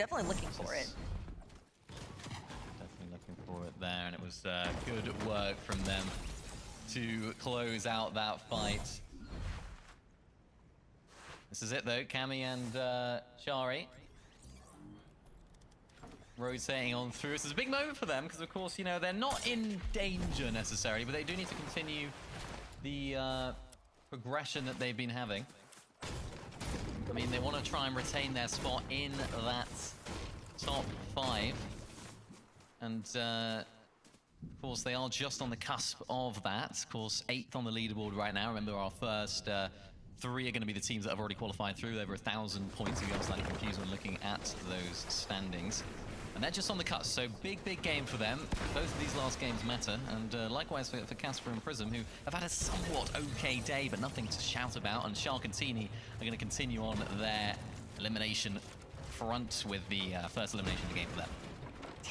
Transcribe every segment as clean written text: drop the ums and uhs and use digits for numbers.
definitely looking for it. Definitely looking for it there, and it was good work from them to close out that fight. This is it though, Cammy and Shari rotating on through. This is a big moment for them because, of course, you know, they're not in danger necessarily, but they do need to continue the progression that they've been having. I mean, they want to try and retain their spot in that top 5. And, of course, they are just on the cusp of that. Of course, 8th on the leaderboard right now. Remember, our first 3 are going to be the teams that have already qualified through. Over 1,000 points. If you're slightly confused when looking at those standings. And they're just on the cusp, so big game for them. Both of these last games matter, and likewise for Casper and Prism, who have had a somewhat okay day, but nothing to shout about. And Shark and Teeny are going to continue on their elimination front with the first elimination of the game for them.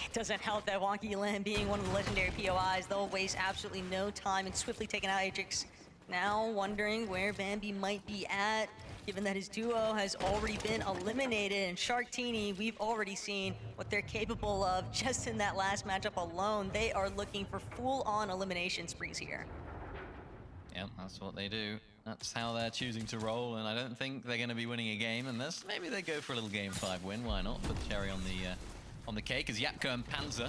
It doesn't help that Wonky Lim being one of the legendary POIs. They'll waste absolutely no time and swiftly taking out Atrix. Now wondering where Bambi might be at, given that his duo has already been eliminated. And Shark Teeny, we've already seen what they're capable of just in that last matchup alone. They are looking for full-on elimination sprees here. Yep, that's what they do. That's how they're choosing to roll, and I don't think they're going to be winning a game unless maybe they go for a little Game 5 win. Why not? Put the cherry on the cake, as Yapko and Panzer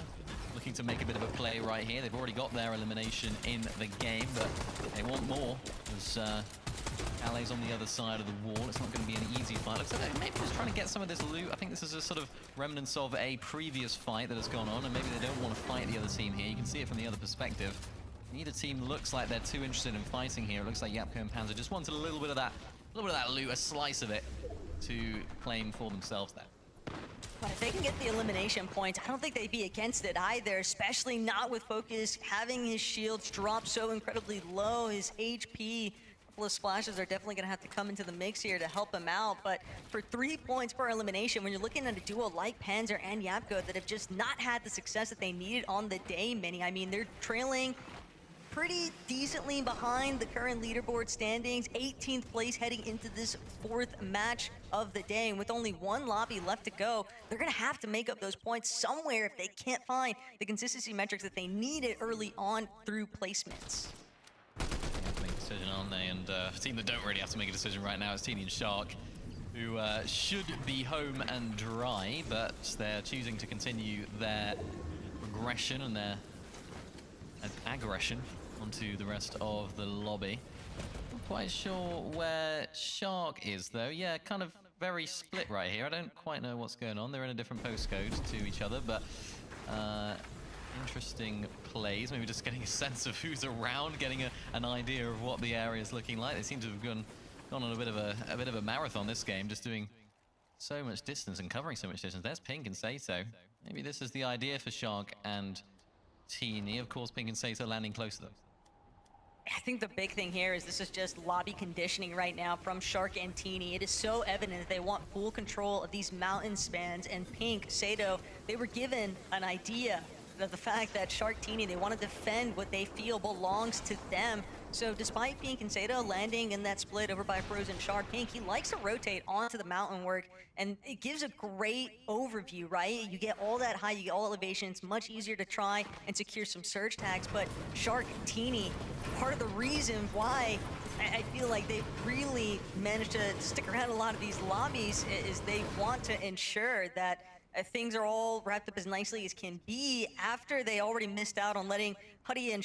looking to make a bit of a play right here. They've already got their elimination in the game, but they want more. As Calais on the other side of the wall, it's not going to be an easy fight. Looks like maybe just trying to get some of this loot. I think this is a sort of remnants of a previous fight that has gone on, and maybe they don't want to fight the other team here. You can see it from the other perspective. Neither team looks like they're too interested in fighting here. It looks like Yapko and Panzer just wanted a little bit of that loot, a slice of it, to claim for themselves there. But if they can get the elimination points, I don't think they'd be against it either, especially not with Focus having his shields drop so incredibly low. His HP, a couple of splashes are definitely going to have to come into the mix here to help him out. But for 3 points per elimination, when you're looking at a duo like Panzer and Yapko that have just not had the success that they needed on the day, Minnie, I mean, they're trailing pretty decently behind the current leaderboard standings. 18th place heading into this 4th match of the day. And with only 1 lobby left to go, they're going to have to make up those points somewhere if they can't find the consistency metrics that they needed early on through placements. They have to make a decision, aren't they? And a team that don't really have to make a decision right now is Teeny and Shark, who should be home and dry, but they're choosing to continue their progression and their aggression onto the rest of the lobby. Not quite sure where Shark is though. Yeah, kind of very split right here. I don't quite know what's going on. They're in a different postcode to each other, but interesting plays. Maybe just getting a sense of who's around, getting an idea of what the area is looking like. They seem to have gone on a bit of a marathon this game, just doing so much distance and covering so much distance. There's Pink and Sato. Maybe this is the idea for Shark and Teeny. Of course, Pink and Sato landing close to them. I think the big thing here is this is just lobby conditioning right now from Shark and Teeny. It is so evident that they want full control of these mountain spans, and Pink, Sato, they were given an idea of the fact that Shark, Teeny, they want to defend what they feel belongs to them. So despite Pink and Sato landing in that split over by Frozen Shark, Pink, he likes to rotate onto the mountain work, and it gives a great overview, right? You get all that high, you get all elevations, much easier to try and secure some surge tags. But Shark and Teeny, part of the reason why I feel like they've really managed to stick around a lot of these lobbies is they want to ensure that things are all wrapped up as nicely as can be after they already missed out on letting Huddy and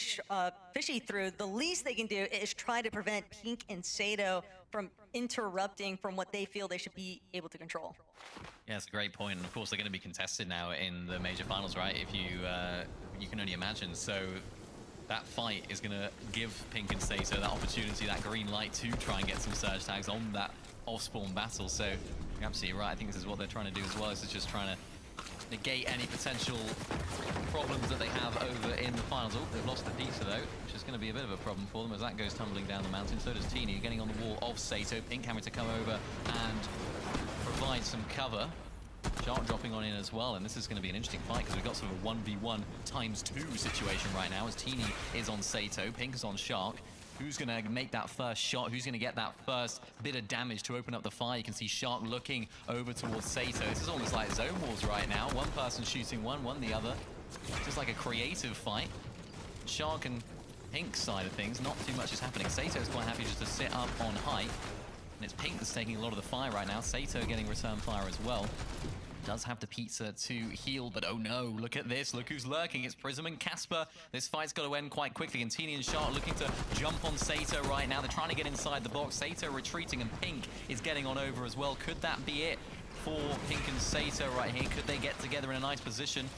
Fishy through. The least they can do is try to prevent Pink and Sato from interrupting from what they feel they should be able to control. Yeah, that's a great point. And of course, they're going to be contested now in the major finals, right? If you can only imagine. So that fight is going to give Pink and Sato that opportunity, that green light to try and get some surge tags on that off-spawn battle. So you're absolutely right. I think this is what they're trying to do as well. Is just trying to negate any potential problems that they have over in the finals. Oh, they've lost the pizza though, which is going to be a bit of a problem for them as that goes tumbling down the mountain. So does Teeny, getting on the wall of Sato. Pink having to come over and provide some cover. Shark dropping on in as well, and this is going to be an interesting fight because we've got sort of a 1v1 × 2 situation right now as Teeny is on Sato, Pink is on Shark. Who's going to make that first shot? Who's going to get that first bit of damage to open up the fire? You can see Shark looking over towards Sato. This is almost like zone wars right now. One person shooting one the other. Just like a creative fight. Shark and Pink's side of things, not too much is happening. Sato is quite happy just to sit up on height. And it's Pink that's taking a lot of the fire right now. Sato getting return fire as well. Does have the pizza to heal, but oh no, look at this. Look who's lurking. It's Prism and Casper. This fight's got to end quite quickly. And Teeny and Shark looking to jump on Sato right now. They're trying to get inside the box. Sato retreating, and Pink is getting on over as well. Could that be it for Pink and Sato right here? Could they get together in a nice position?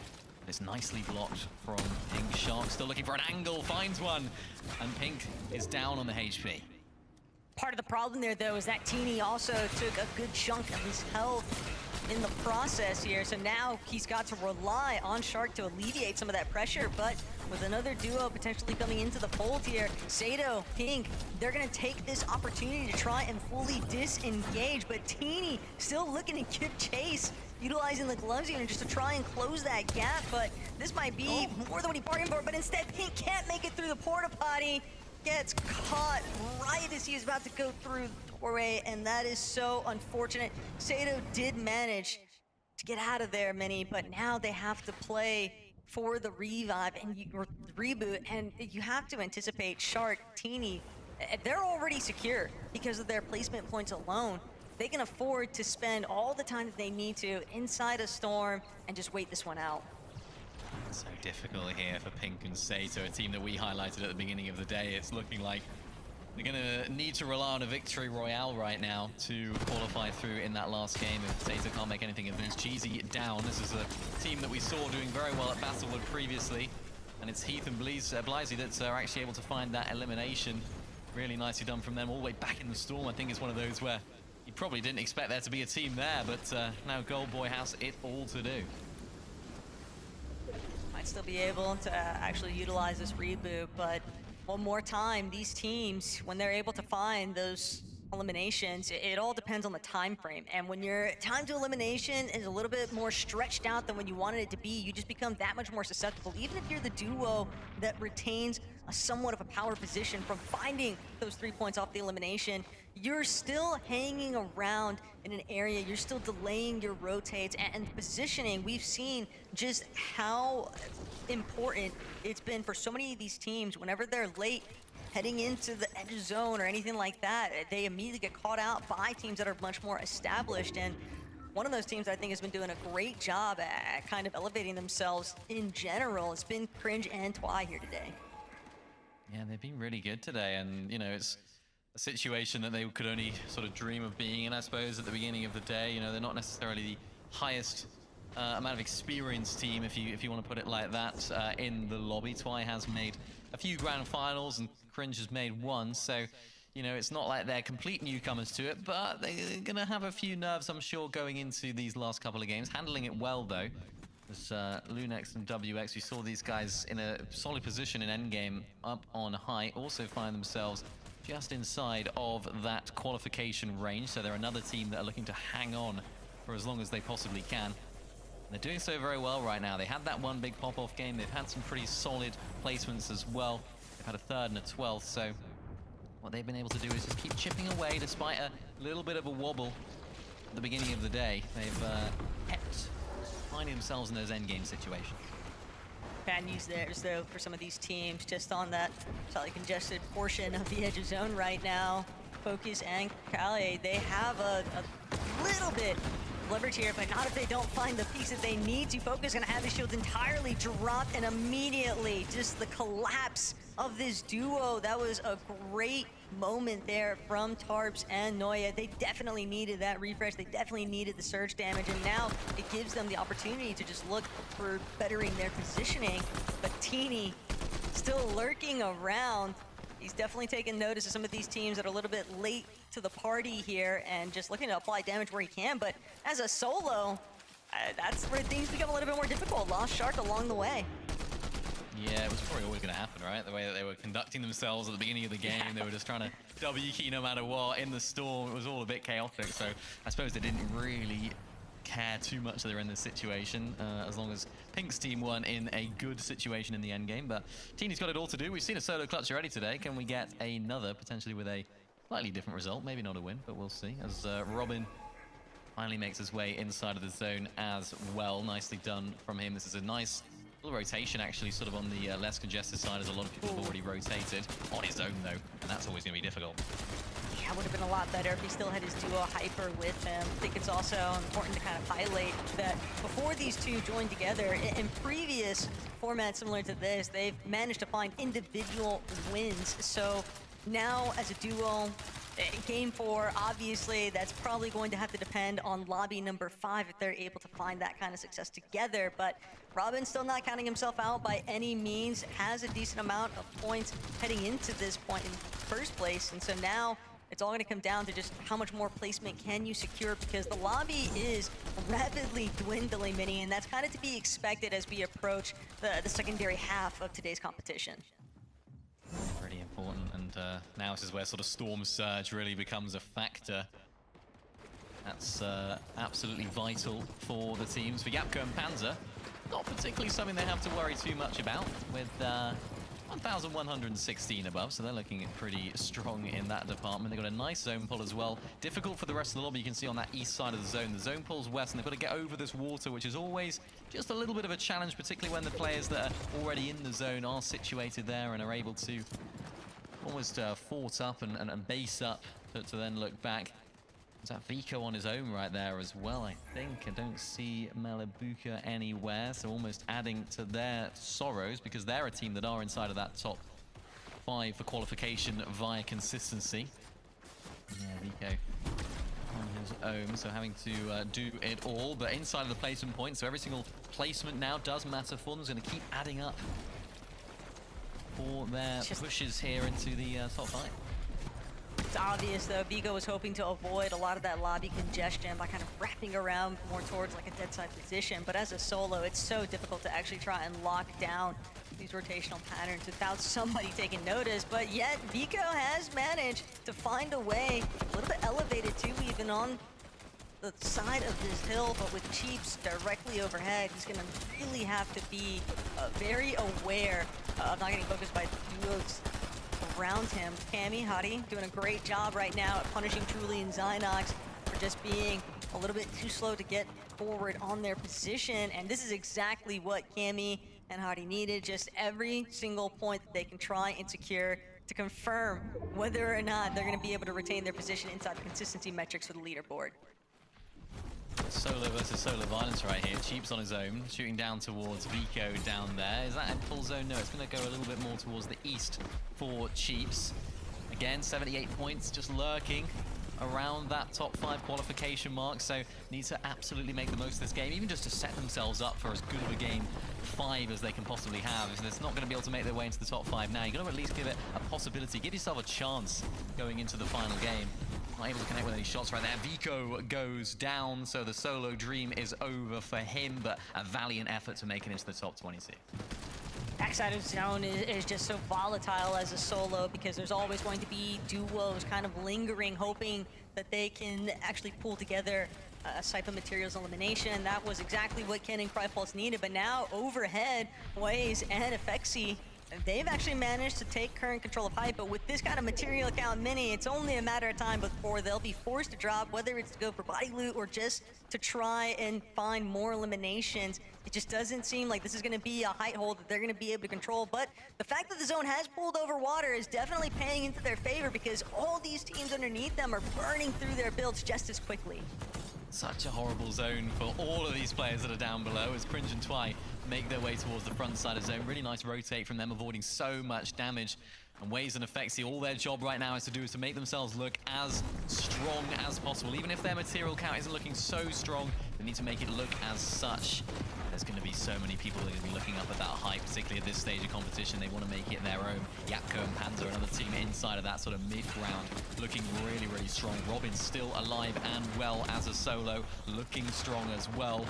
It's nicely blocked from Pink. Shark still looking for an angle, finds one. And Pink is down on the HP. Part of the problem there, though, is that Teeny also took a good chunk of his health in the process here, so now he's got to rely on Shark to alleviate some of that pressure. But with another duo potentially coming into the fold here, Sato, Pink, they're gonna take this opportunity to try and fully disengage, but Teeny still looking to give chase, utilizing the gloves unit just to try and close that gap. But this might be more than what he bargained for, but instead Pink can't make it through the porta potty, gets caught right as he is about to go through the doorway, and that is so unfortunate. Sato did manage to get out of there, Mini, but now they have to play for the revive and reboot, and you have to anticipate Shark, Teeny, they're already secure because of their placement points alone. They can afford to spend all the time that they need to inside a storm and just wait this one out. So difficult here for Pink and Sato, a team that we highlighted at the beginning of the day. It's looking like they're going to need to rely on a victory royale right now to qualify through in that last game if Sato can't make anything of this. Cheesy down. This is a team that we saw doing very well at Battlewood previously. And it's Heath and Blyzy that are actually able to find that elimination. Really nicely done from them all the way back in the storm. I think it's one of those where you probably didn't expect there to be a team there, but now Gold Boy has it all to do. Might still be able to actually utilize this reboot, but one more time, these teams, when they're able to find those eliminations, it all depends on the time frame. And when your time to elimination is a little bit more stretched out than when you wanted it to be, you just become that much more susceptible. Even if you're the duo that retains a somewhat of a power position from finding those 3 points off the elimination, you're still hanging around in an area, you're still delaying your rotates and positioning. We've seen just how important it's been for so many of these teams. Whenever they're late heading into the edge zone or anything like that, they immediately get caught out by teams that are much more established. And one of those teams I think has been doing a great job at kind of elevating themselves in general. It's been Cringe and Twy here today. Yeah, they've been really good today, and you know, it's a situation that they could only sort of dream of being in, I suppose, at the beginning of the day. You know, they're not necessarily the highest amount of experienced team, if you want to put it like that, in the lobby. Twy has made a few grand finals, and Cringe has made one, so you know, it's not like they're complete newcomers to it, but they're gonna have a few nerves, I'm sure, going into these last couple of games. Handling it well, though. As Lunex and WX, we saw these guys in a solid position in endgame, up on height, also find themselves just inside of that qualification range. So they're another team that are looking to hang on for as long as they possibly can. And they're doing so very well right now. They had that one big pop-off game. They've had some pretty solid placements as well. They've had a 3rd and a 12th. So what they've been able to do is just keep chipping away despite a little bit of a wobble at the beginning of the day. They've kept finding themselves in those endgame situations. Bad news there, though, for some of these teams, just on that slightly congested portion of the edge of zone right now. Focus and Kale, they have a little bit of leverage here, but not if they don't find the piece that they need to. Focus gonna have the shields entirely dropped, and immediately just the collapse of this duo. That was a great moment there from Tarps and Noya. They definitely needed that refresh. They definitely needed the surge damage, and now it gives them the opportunity to just look for bettering their positioning. But Teeny still lurking around. He's definitely taken notice of some of these teams that are a little bit late to the party here and just looking to apply damage where he can. But as a solo, that's where things become a little bit more difficult. Lost Shark along the way. Yeah, it was probably always going to happen, right? The way that they were conducting themselves at the beginning of the game, they were just trying to W key no matter what in the storm. It was all a bit chaotic, so I suppose they didn't really care too much that they're in this situation, as long as Pink's team weren't in a good situation in the end game. But Teeny's got it all to do. We've seen a solo clutch already today. Can we get another, potentially with a slightly different result? Maybe not a win, but we'll see. As Robin finally makes his way inside of the zone as well. Nicely done from him. This is a nice little rotation, actually, sort of on the less congested side, as a lot of people have already rotated on his own, though, and that's always going to be difficult. Yeah, would have been a lot better if he still had his duo Hyper with him. I think it's also important to kind of highlight that before these two joined together, in previous formats similar to this, they've managed to find individual wins. So now, as a duo, Game 4, obviously, that's probably going to have to depend on lobby number 5 if they're able to find that kind of success together. But Robin's still not counting himself out by any means, has a decent amount of points heading into this point in first place. And so now it's all going to come down to just how much more placement can you secure, because the lobby is rapidly dwindling, Mini, and that's kind of to be expected as we approach the secondary half of today's competition. Pretty important, and now this is where sort of Storm Surge really becomes a factor. That's absolutely vital for the teams. For Yapko and Panzer, not particularly something they have to worry too much about, with 1,116 above, so they're looking pretty strong in that department. They've got a nice zone pull as well. Difficult for the rest of the lobby. You can see on that east side of the zone. The zone pulls west, and they've got to get over this water, which is always just a little bit of a challenge, particularly when the players that are already in the zone are situated there and are able to almost fort up and base up to then look back. Is that Vico on his own right there as well, I think? I don't see Malibuka anywhere, so almost adding to their sorrows, because they're a team that are inside of that top 5 for qualification via consistency. Yeah, Vico on his own, so having to do it all, but inside of the placement point, so every single placement now does matter for them. It's going to keep adding up for their pushes here into the top 5. It's obvious, though, Vigo was hoping to avoid a lot of that lobby congestion by kind of wrapping around more towards like a dead side position. But as a solo, it's so difficult to actually try and lock down these rotational patterns without somebody taking notice. But yet, Vigo has managed to find a way, a little bit elevated too, even on the side of this hill, but with Cheeps directly overhead. He's going to really have to be very aware of not getting focused by duos around him. Cammy, Hadi doing a great job right now at punishing Truly and Zynox for just being a little bit too slow to get forward on their position. And this is exactly what Cammy and Hadi needed. Just every single point that they can try and secure to confirm whether or not they're going to be able to retain their position inside the consistency metrics for the leaderboard. Solo versus solo violence right here. Cheeps on his own, shooting down towards Vico down there. Is that in full zone? No, it's going to go a little bit more towards the east for Cheeps. Again, 78 points, just lurking around that top 5 qualification mark, so need to absolutely make the most of this game, even just to set themselves up for as good of a game 5 as they can possibly have. If they're not going to be able to make their way into the top 5 now, you've got to at least give it a possibility, give yourself a chance going into the final game. Not able to connect with any shots right there. Vico goes down, so the solo dream is over for him, but a valiant effort to make it into the top 22. Backside of zone is just so volatile as a solo, because there's always going to be duos kind of lingering, hoping that they can actually pull together a Sypha Materials elimination. That was exactly what Ken and Crypulse needed, but now overhead, Waze and Effexy, they've actually managed to take current control of Hype, but with this kind of material count Mini, it's only a matter of time before they'll be forced to drop, whether it's to go for body loot or just to try and find more eliminations. It just doesn't seem like this is going to be a height hold that they're going to be able to control, but the fact that the zone has pulled over water is definitely paying into their favor, because all these teams underneath them are burning through their builds just as quickly. Such a horrible zone for all of these players that are down below, as Cringe and Twy make their way towards the front side of zone. Really nice rotate from them, avoiding so much damage. And Waze and Effexy, all their job right now is to make themselves look as strong as possible. Even if their material count isn't looking so strong, they need to make it look as such. There's going to be so many people that are going to be looking up at that height, particularly at this stage of competition. They want to make it their own. Yapko and Panzer, another team inside of that sort of mid-ground, looking really, really strong. Robin's still alive and well as a solo, looking strong as well.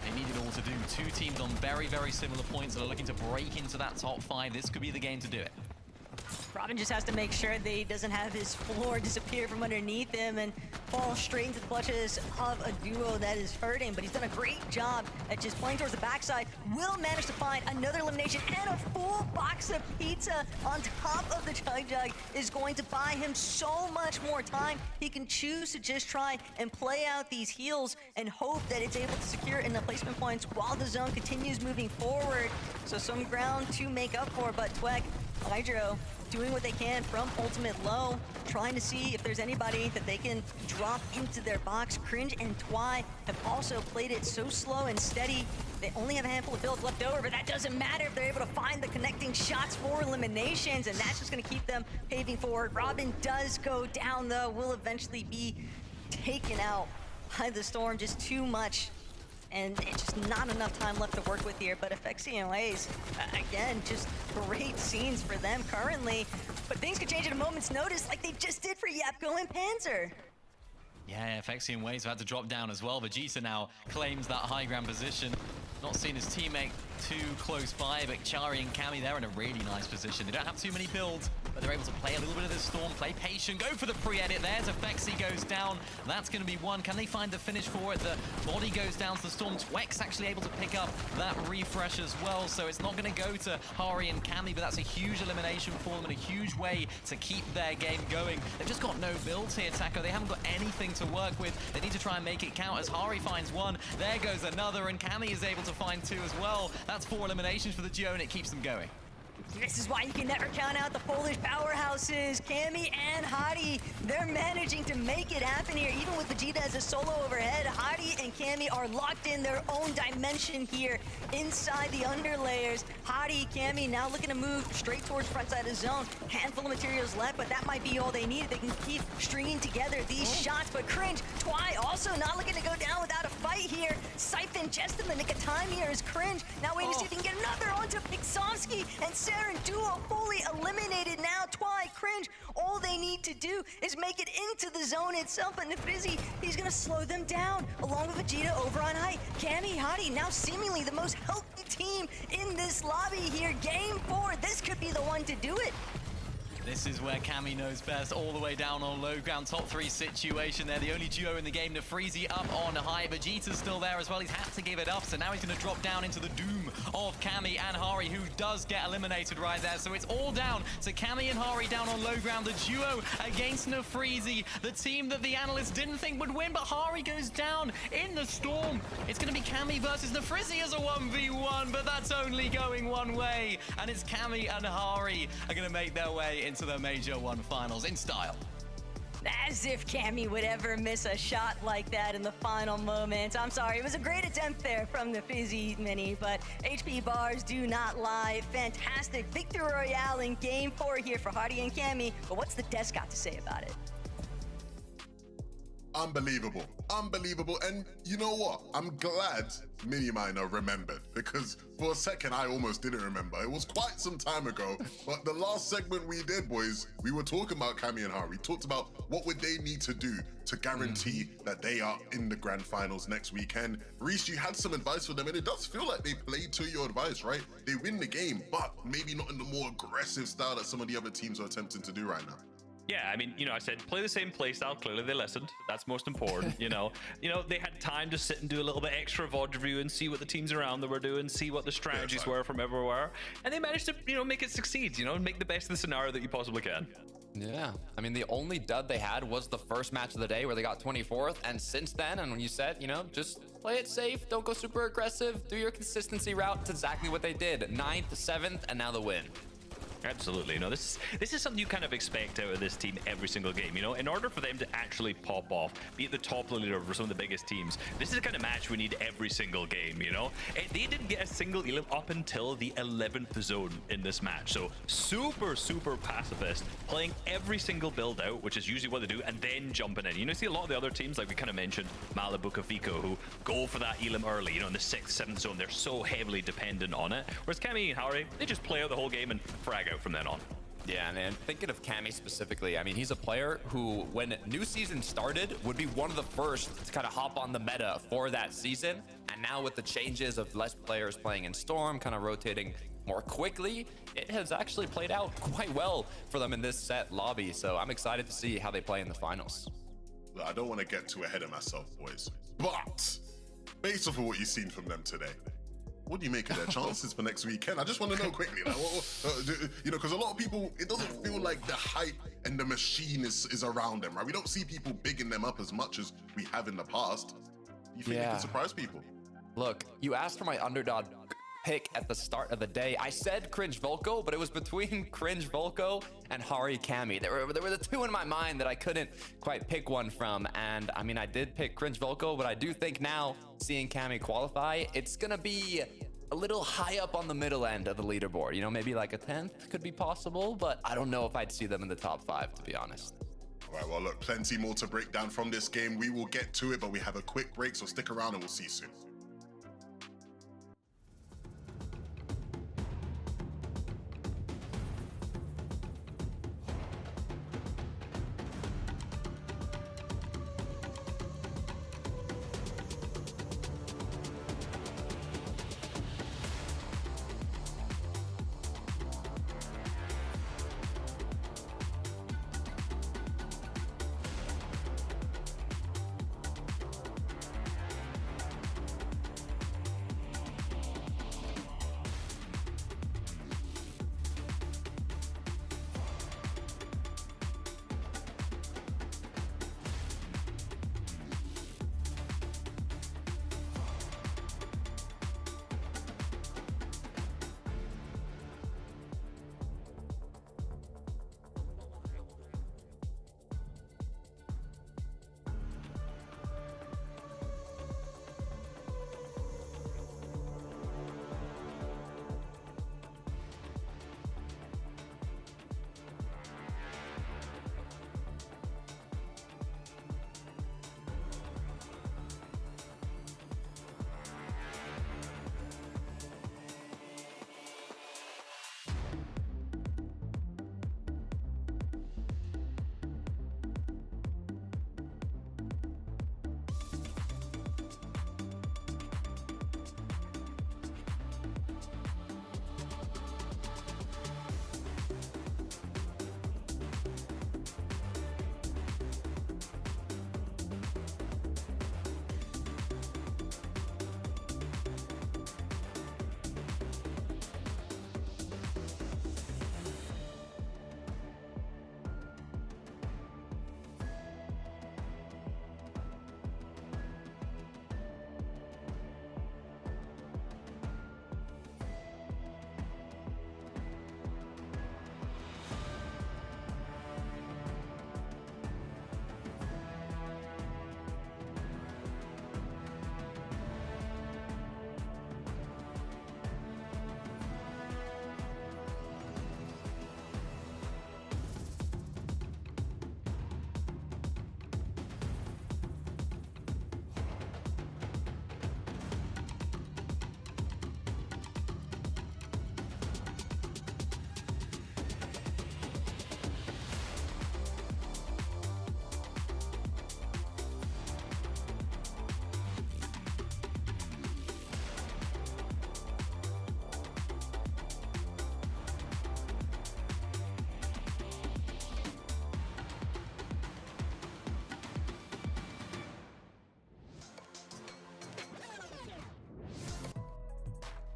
They need it all to do. 2 teams on very, very similar points that are looking to break into that top 5. This could be the game to do it. Robin just has to make sure that he doesn't have his floor disappear from underneath him and fall straight into the clutches of a duo that is hurting. But he's done a great job at just playing towards the backside. Will manage to find another elimination, and a full box of pizza on top of the Jug Jug is going to buy him so much more time. He can choose to just try and play out these heals and hope that it's able to secure in the placement points while the zone continues moving forward. So some ground to make up for, but Twek, Hydro doing what they can from ultimate low, trying to see if there's anybody that they can drop into their box. Cringe and Twy have also played it so slow and steady. They only have a handful of builds left over, but that doesn't matter if they're able to find the connecting shots for eliminations, and that's just gonna keep them paving forward. Robin does go down though, will eventually be taken out by the Storm. Just too much, and it's just not enough time left to work with here. But FXCMAs, again, just great scenes for them currently. But things could change at a moment's notice like they just did for Yapko and Panzer. Yeah, FXian Waves have had to drop down as well. Vegeta now claims that high ground position. Not seeing his teammate too close by, but Chari and Cammy, they're in a really nice position. They don't have too many builds, but they're able to play a little bit of this Storm, play patient, go for the pre-edit. There's a Fexi goes down. That's going to be one. Can they find the finish for it? The body goes down to the Storm. Twek's actually able to pick up that refresh as well, so it's not going to go to Hari and Cammy, but that's a huge elimination for them and a huge way to keep their game going. They've just got no builds here, Taco. They haven't got anything to work with. They need to try and make it count as Hari finds one. There goes another, and Cammy is able to find two as well. That's 4 eliminations for the duo, and it keeps them going. This is why you can never count out the Polish powerhouses. Cammy and Hadi, they're managing to make it happen here, even with Vegeta as a solo overhead. Hadi and Cammy are locked in their own dimension here inside the underlayers. Hadi, Cammy now looking to move straight towards front side of zone. Handful of materials left, but that might be all they need. They can keep stringing together these shots, but Cringe, Twy also not looking to go down without a fight here. Siphon just in the nick of time here is Cringe. Now waiting to see if he can get another onto Pixovsky, and Sarah and Duo fully eliminated now. Twy, Cringe, all they need to do is make it into the zone itself, and Frizzy, he's gonna slow them down along with Vegeta over on height. Cammy, Hadi, now seemingly the most healthy team in this lobby here. Game 4, this could be the one to do it. This is where Cammy knows best, all the way down on low ground, top 3 situation. They're the only duo in the game. Nefreezy up on high. Vegeta's still there as well. He's had to give it up, so now he's going to drop down into the doom of Cammy and Hari, who does get eliminated right there. So it's all down to Cammy and Hari down on low ground. The duo against Nefreezy, the team that the analysts didn't think would win, but Hari goes down in the Storm. It's going to be Cammy versus Nefreezy as a 1v1, but that's only going one way. And it's Cammy and Hari are going to make their way into the Major 1 finals in style. As if Cammy would ever miss a shot like that in the final moments. I'm sorry, it was a great attempt there from the Fizzy Mini, but HP bars do not lie. Fantastic victory royale in game 4 here for Hadi and Cammy, but what's the desk got to say about it? Unbelievable. Unbelievable. And you know what? I'm glad Mini Miner remembered, because for a second I almost didn't remember. It was quite some time ago, but the last segment we did, boys, we were talking about Cammy and Hari. We talked about what would they need to do to guarantee that they are in the grand finals next weekend. Reese, you had some advice for them, and it does feel like they played to your advice, right? They win the game, but maybe not in the more aggressive style that some of the other teams are attempting to do right now. Yeah, I mean, I said play the same play style. Clearly they listened. That's most important, they had time to sit and do a little bit extra VOD review and see what the teams around them were doing, see what the strategies were from everywhere. And they managed to, make it succeed, make the best of the scenario that you possibly can. Yeah, I mean, the only dud they had was the first match of the day where they got 24th. And since then, and when you said, just play it safe, don't go super aggressive, do your consistency route, it's exactly what they did. 9th, 7th, and now the win. Absolutely. This is something you kind of expect out of this team every single game. In order for them to actually pop off, be at the top of the leader for some of the biggest teams, this is the kind of match we need every single game. They didn't get a single elim up until the 11th zone in this match. So super, super pacifist, playing every single build out, which is usually what they do, and then jumping in. You see a lot of the other teams, like we kind of mentioned, Malibu, Kafiko, who go for that elim early, in the 6th, 7th zone. They're so heavily dependent on it. Whereas Cammy and Hari, they just play out the whole game and frag out from then on. Yeah, and thinking of Cammy specifically, I mean, he's a player who, when new season started, would be one of the first to kind of hop on the meta for that season. And now with the changes of less players playing in Storm, kind of rotating more quickly, it has actually played out quite well for them in this set lobby. So I'm excited to see how they play in the finals. Look, I don't want to get too ahead of myself, boys, but based off of what you've seen from them today, what do you make of their chances for next weekend? I just want to know quickly, like, you know, because a lot of people, it doesn't feel like the hype and the machine is around them, right? We don't see people bigging them up as much as we have in the past. Do you think they can surprise people? Look, you asked for my underdog pick at the start of the day. I said Cringe Volko, but it was between Cringe Volko and Hari Kami. There were the two in my mind that I couldn't quite pick one from. And I mean, I did pick Cringe Volko, but I do think now, seeing Kami qualify, it's gonna be a little high up on the middle end of the leaderboard. You know, maybe like a 10th could be possible, but I don't know if I'd see them in the top 5, to be honest. All right, well, look, plenty more to break down from this game. We will get to it, but we have a quick break, so stick around and we'll see you soon.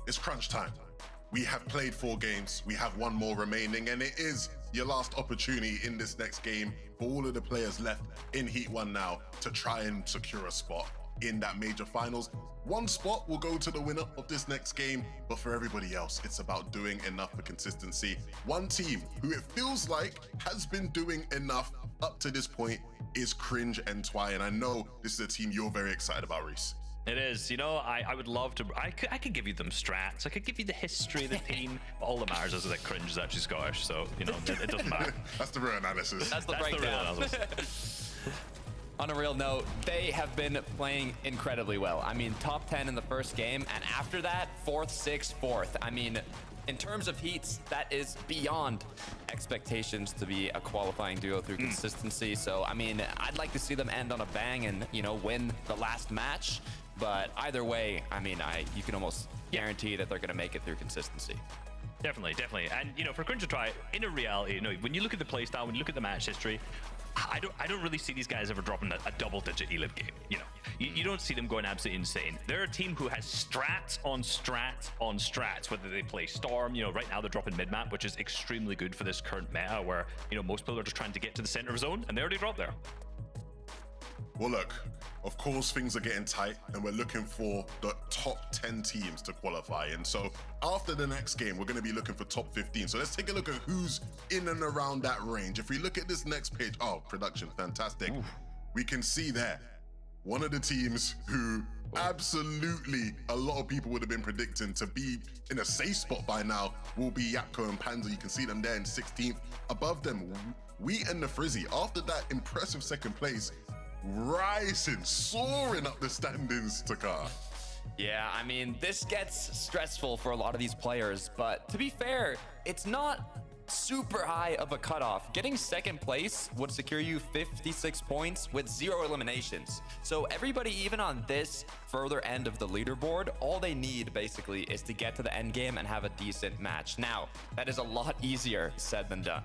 It's crunch time. We have played 4 games. We have 1 more remaining, and it is your last opportunity in this next game for all of the players left in Heat 1 now to try and secure a spot in that major finals. 1 spot will go to the winner of this next game, but for everybody else, it's about doing enough for consistency. One team who it feels like has been doing enough up to this point is Cringe and Twy, and I know this is a team you're very excited about, Reese. It is. You know, I would love to. I could give you them strats. I could give you the history of the team. But all that matters is that Cringe is actually Scottish, so you know it doesn't matter. That's the real analysis. That's the That's the real breakdown. analysis. On a real note, they have been playing incredibly well. I mean, top 10 in the first game, and after that, 4th, 6th, 4th. I mean, in terms of heats, that is beyond expectations to be a qualifying duo through consistency. So, I mean, I'd like to see them end on a bang and, you know, win the last match. But either way, I mean, you can almost guarantee that they're going to make it through consistency. Definitely, definitely. And, you know, for Cringe to try, in a reality, you know, when you look at the playstyle, when you look at the match history, I don't really see these guys ever dropping a double-digit ELIT game. You know, you don't see them going absolutely insane. They're a team who has strats on strats on strats, whether they play Storm. You know, right now they're dropping mid-map, which is extremely good for this current meta where, you know, most people are just trying to get to the center of zone, and they already dropped there. Well, look, of course, things are getting tight, and we're looking for the top 10 teams to qualify. And so after the next game, we're going to be looking for top 15. So let's take a look at who's in and around that range. If we look at this next page, oh, production, fantastic. Ooh. We can see there, one of the teams who absolutely a lot of people would have been predicting to be in a safe spot by now will be Yapko and Panzer. You can see them there in 16th. Above them, Wheat and the Frizzy. After that impressive second place, rising, soaring up the standings, Takar. Yeah, I mean, this gets stressful for a lot of these players, but to be fair, it's not super high of a cutoff. Getting second place would secure you 56 points with 0 eliminations. So everybody, even on this further end of the leaderboard, all they need basically is to get to the end game and have a decent match. Now, that is a lot easier said than done.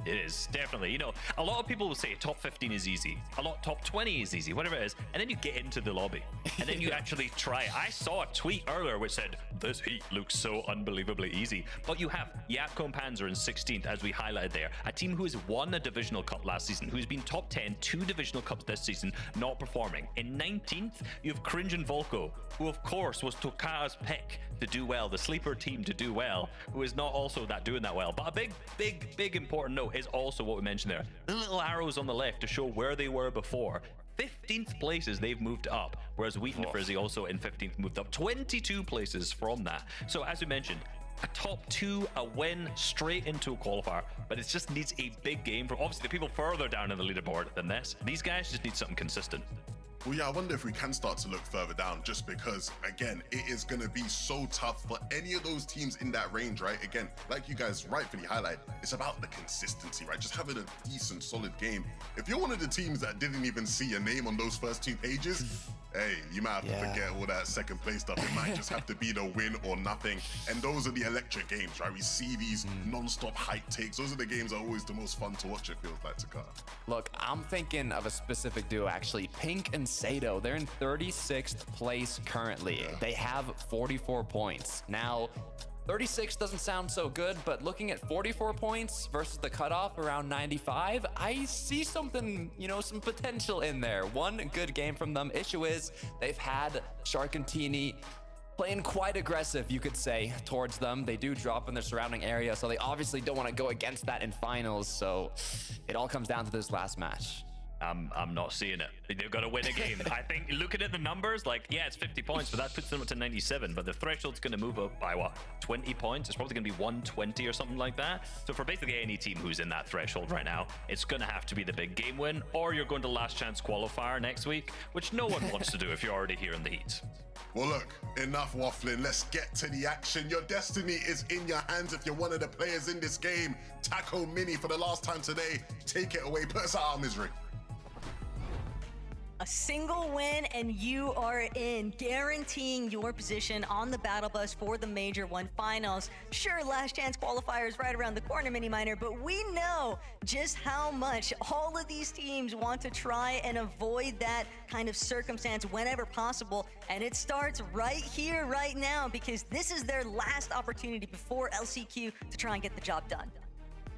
It is, definitely. You know, a lot of people will say top 15 is easy. A lot top 20 is easy, whatever it is. And then you get into the lobby. And then you actually try. I saw a tweet earlier which said, this heat looks so unbelievably easy. But you have Yapko and Panzer in 16th, as we highlighted there. A team who has won a divisional cup last season, who's been top 10, 2 divisional cups this season, not performing. In 19th, you have Cringe and Volko, who of course was Toka's pick to do well, the sleeper team to do well, who is not also doing that well. But a big important note is also what we mentioned there. The little arrows on the left to show where they were before. 15th places they've moved up, whereas Wheat and Frizzy also in 15th moved up 22 places from that. So as we mentioned, a top 2, a win straight into a qualifier, but it just needs a big game from obviously the people further down in the leaderboard than this. These guys just need something consistent. Well, yeah, I wonder if we can start to look further down, just because, again, it is going to be so tough for any of those teams in that range, right? Again, like you guys rightfully highlight, it's about the consistency, right? Just having a decent, solid game. If you're one of the teams that didn't even see your name on those first 2 pages, hey, you might have to forget all that second place stuff. It might just have to be the win or nothing. And those are the electric games, right? We see these non-stop hype takes. Those are the games that are always the most fun to watch, it feels like, Takar. Look, I'm thinking of a specific duo, actually. Pink and Sato. They're in 36th place currently. They have 44 points. Now, 36 doesn't sound so good, but looking at 44 points versus the cutoff around 95, I see something, you know, some potential in there. One good game from them. Issue is they've had Shark and Teeny playing quite aggressive, you could say, towards them. They do drop in their surrounding area, so they obviously don't want to go against that in finals. So it all comes down to this last match. I'm not seeing it. They've got to win a game. I think looking at the numbers, like, yeah, it's 50 points, but that puts them up to 97. But the threshold's going to move up by what? 20 points? It's probably going to be 120 or something like that. So for basically any team who's in that threshold right now, it's going to have to be the big game win, or you're going to last chance qualifier next week, which no one wants to do if you're already here in the heat. Well, look, enough waffling. Let's get to the action. Your destiny is in your hands if you're one of the players in this game. Taco Mini, for the last time today, take it away. Put us out of our misery. A single win and you are in, guaranteeing your position on the battle bus for the Major 1 finals. Sure, last chance qualifier is right around the corner, Mini Miner, but we know just how much all of these teams want to try and avoid that kind of circumstance whenever possible. And it starts right here, right now, because this is their last opportunity before LCQ to try and get the job done.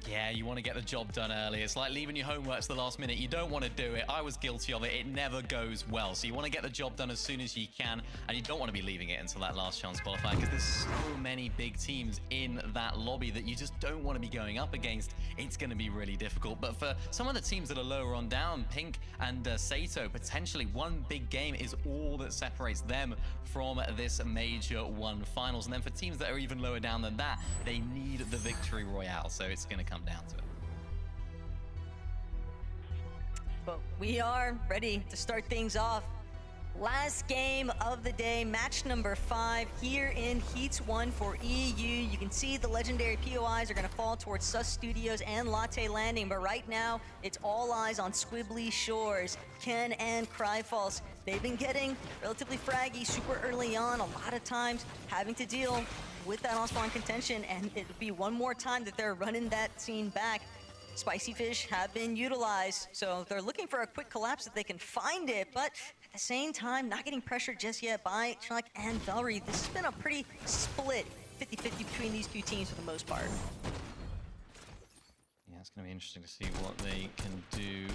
Yeah, you want to get the job done early. It's like leaving your homework to the last minute. You don't want to do it. I was guilty of it. It never goes well. So you want to get the job done as soon as you can, and you don't want to be leaving it until that last chance qualifier, because there's so many big teams in that lobby that you just don't want to be going up against. It's going to be really difficult. But for some of the teams that are lower on down, Pink and Sato, potentially one big game is all that separates them from this Major 1 finals. And then for teams that are even lower down than that, they need the victory royale. So it's going to come down to it. But we are ready to start things off. Last game of the day, match number 5 here in Heats 1 for EU. You can see the legendary POIs are going to fall towards Sus Studios and Latte Landing, but right now it's all eyes on Squibbly Shores. Ken and Cryfalls they've been getting relatively fraggy super early on, a lot of times having to deal with that on-spawn contention, and it'll be one more time that they're running that scene back. Spicy fish have been utilized, so they're looking for a quick collapse if they can find it, but at the same time, not getting pressured just yet by Chuck and Velry. This has been a pretty split 50-50 between these two teams for the most part. Yeah, it's going to be interesting to see what they can do.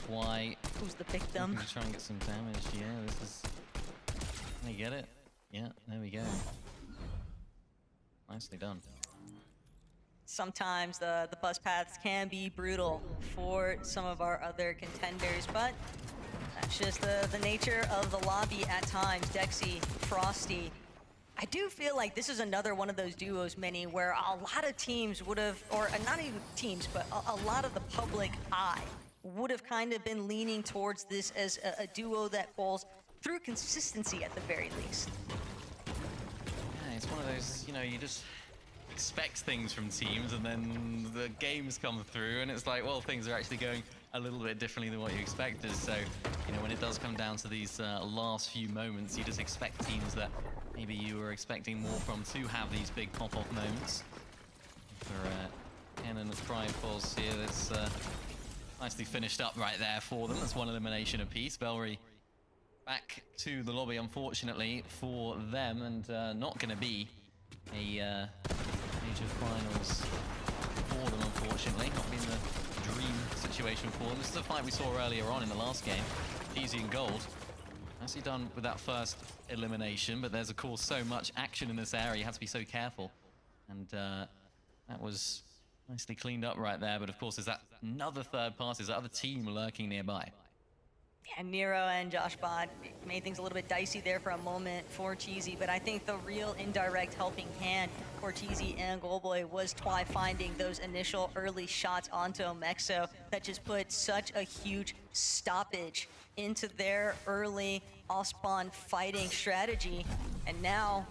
Why? Who's the victim? To try and get some damage. Yeah, this is. Can they get it? Yeah, there we go. Nicely done. Sometimes the bus paths can be brutal for some of our other contenders, but that's just the nature of the lobby at times. Dexy, Frosty. I do feel like this is another one of those duos, Mini, where a lot of teams would have, or not even teams, but a lot of the public eye would have kind of been leaning towards this as a duo that falls through consistency at the very least. Yeah, it's one of those, you know, you just expect things from teams and then the games come through and it's like, well, things are actually going a little bit differently than what you expected. So, you know, when it does come down to these last few moments, you just expect teams that maybe you were expecting more from to have these big pop-off moments. For Ken and the Triforce here, that's nicely finished up right there for them. That's one elimination apiece. Velry back to the lobby, unfortunately, for them, and not going to be a major finals for them, unfortunately. Not been the dream situation for them. This is a fight we saw earlier on in the last game. Easy and gold. Nicely done with that first elimination, but there's, of course, so much action in this area. You have to be so careful. And that was nicely cleaned up right there, but of course there's that another third party, there's that other team lurking nearby. Yeah, Nero and Josh Bot made things a little bit dicey there for a moment for Cheesy, but I think the real indirect helping hand for Cheesy and Goldboy was Twy finding those initial early shots onto Omexo that just put such a huge stoppage into their early off-spawn fighting strategy. And now,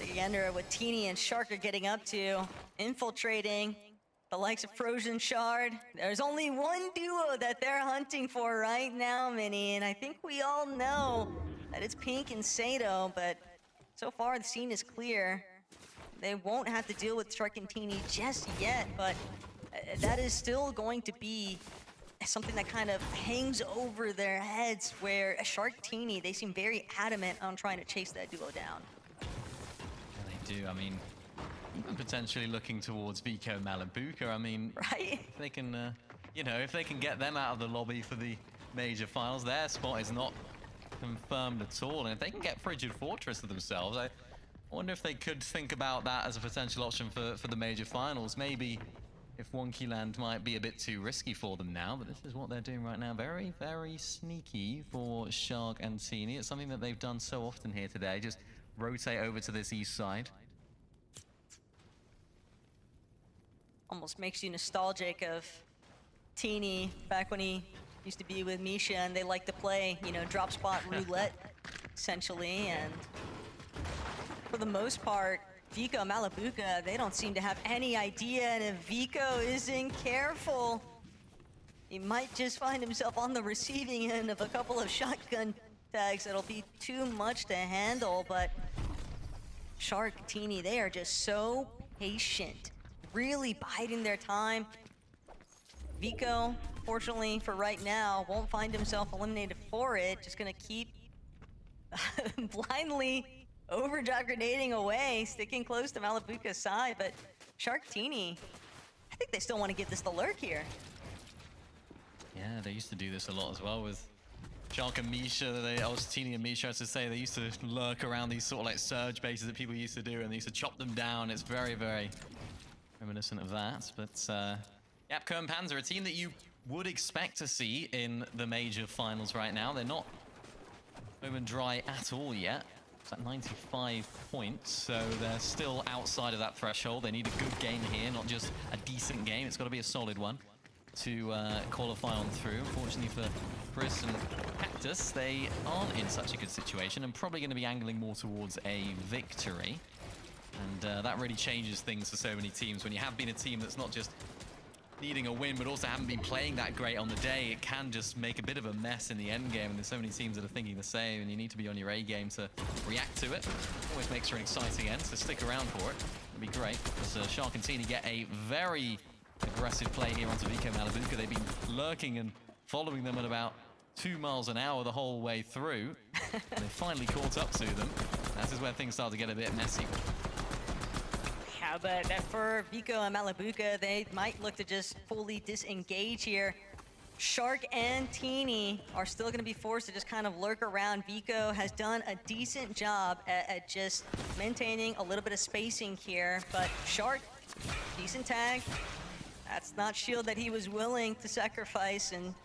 again, what Teeny and Shark are getting up to, infiltrating the likes of Frozen Shard. There's only one duo that they're hunting for right now, Minnie, and I think we all know that it's Pink and Sato, but so far the scene is clear. They won't have to deal with Shark and Teeny just yet, but that is still going to be something that kind of hangs over their heads, where Shark Teeny, they seem very adamant on trying to chase that duo down. Yeah, they do. I mean, even potentially looking towards Vico and Malabuka. I mean, right? If they can, you know, if they can get them out of the lobby for the major finals, their spot is not confirmed at all. And if they can get Frigid Fortress to themselves, I wonder if they could think about that as a potential option for the major finals. Maybe if Wonky Land might be a bit too risky for them now, but this is what they're doing right now. Very, very sneaky for Shark and Teeny. It's something that they've done so often here today. Just rotate over to this east side. Almost makes you nostalgic of Teeny back when he used to be with Misha, and they like to play, you know, drop spot roulette, essentially. And for the most part, Vico and Malabuka, they don't seem to have any idea, and if Vico isn't careful, he might just find himself on the receiving end of a couple of shotgun tags that'll be too much to handle. But Shark, Teeny, they are just so patient, really biding their time. Vico, fortunately for right now, won't find himself eliminated for it. Just gonna keep blindly overdrive grenading away, sticking close to Malabuka's side. But Shark, Teeny, I think they still want to give this the lurk here. Yeah, they used to do this a lot as well with Shark and Misha. Teeny and Misha, I should say, they used to lurk around these sort of like surge bases that people used to do, and they used to chop them down. It's very, very reminiscent of that. But Yapko and Panzer, a team that you would expect to see in the major finals right now. They're not home and dry at all yet. It's at 95 points, so they're still outside of that threshold. They need a good game here, not just a decent game. It's got to be a solid one to qualify on through. Unfortunately for Chris and Cactus, they aren't in such a good situation and probably going to be angling more towards a victory. And that really changes things for so many teams when you have been a team that's not just needing a win, but also haven't been playing that great on the day, it can just make a bit of a mess in the end game. And there's so many teams that are thinking the same, and you need to be on your A game to react to it. Always makes for an exciting end, so stick around for it. It'd be great. As Shark and Teeny get a very aggressive play here onto Vico Malabuka. They've been lurking and following them at about 2 miles an hour the whole way through. They finally caught up to them. That is where things start to get a bit messy. Yeah, but for Vico and Malabuka, they might look to just fully disengage here. Shark and Teeny are still going to be forced to just kind of lurk around. Vico has done a decent job at just maintaining a little bit of spacing here, but Shark, decent tag. That's not shield that he was willing to sacrifice, and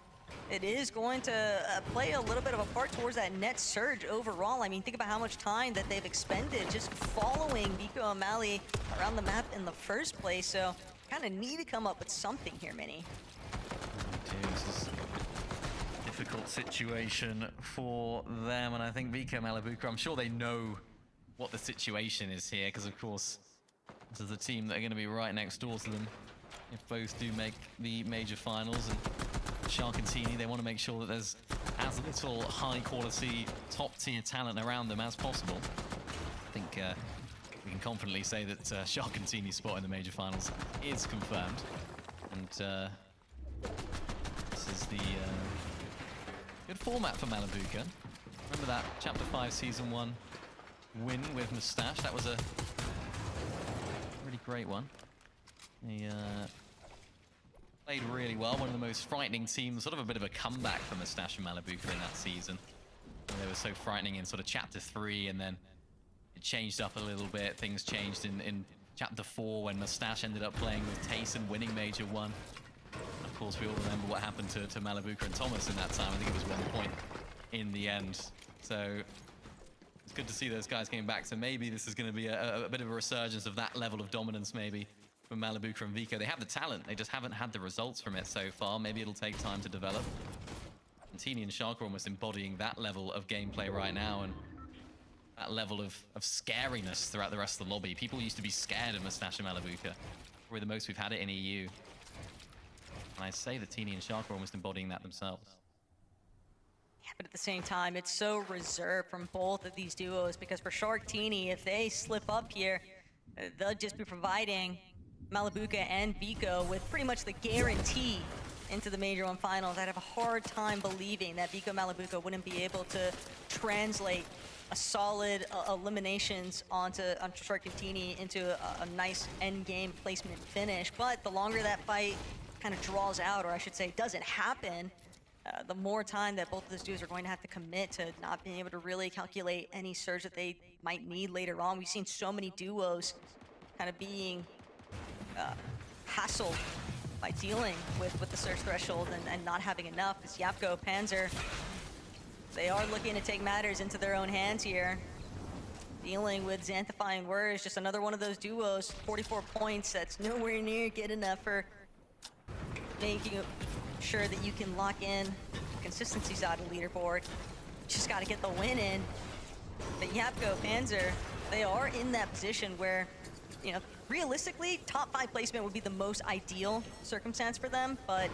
it is going to play a little bit of a part towards that net surge overall. I mean, think about how much time that they've expended just following Vico and Mali around the map in the first place, so kind of need to come up with something here, Mini. This is a difficult situation for them, and I think Vico Malabuka, I'm sure they know what the situation is here, because of course this is the team that are going to be right next door to them if both do make the major finals. And Shark and Teeny, they want to make sure that there's as little high quality top tier talent around them as possible. I think we can confidently say that Shark and Teeny's spot in the major finals is confirmed, and this is the good format for Malabuka. Remember that Chapter 5 Season 1 win with Mustache? That was a really great one. He played really well. One of the most frightening teams, sort of a bit of a comeback for Mustache and Malabuka in that season. They were so frightening in sort of Chapter 3, and then it changed up a little bit. Things changed in Chapter 4 when Mustache ended up playing with Tayson, winning Major 1. Of course, we all remember what happened to Malabuka and Thomas in that time. I think it was 1 point in the end. So it's good to see those guys getting back. So maybe this is going to be a bit of a resurgence of that level of dominance, maybe, from Malabuka and Vico. They have the talent, they just haven't had the results from it so far. Maybe it'll take time to develop. And Teeny and Shark are almost embodying that level of gameplay right now, and that level of scariness throughout the rest of the lobby. People used to be scared of Mustache and Malabuka. Probably the most we've had it in EU. And I say that Teeny and Shark are almost embodying that themselves. Yeah, but at the same time, it's so reserved from both of these duos, because for Shark Teeny, if they slip up here, they'll just be providing Malabuka and Vico with pretty much the guarantee into the Major 1 finals. I'd have a hard time believing that Vico Malabuka wouldn't be able to translate a solid eliminations onto Shark and Teeny into a nice end game placement finish. But the longer that fight kind of draws out, or I should say doesn't happen, the more time that both of those duos are going to have to commit to not being able to really calculate any surge that they might need later on. We've seen so many duos kind of being hassled by dealing with the surge threshold and not having enough. As Yapko, Panzer, they are looking to take matters into their own hands here. Dealing with Xanthifying Words, just another one of those duos, 44 points, that's nowhere near good enough for making sure that you can lock in consistency side of the leaderboard. Just got to get the win in. But Yapko, Panzer, they are in that position where, you know, realistically, top 5 placement would be the most ideal circumstance for them, but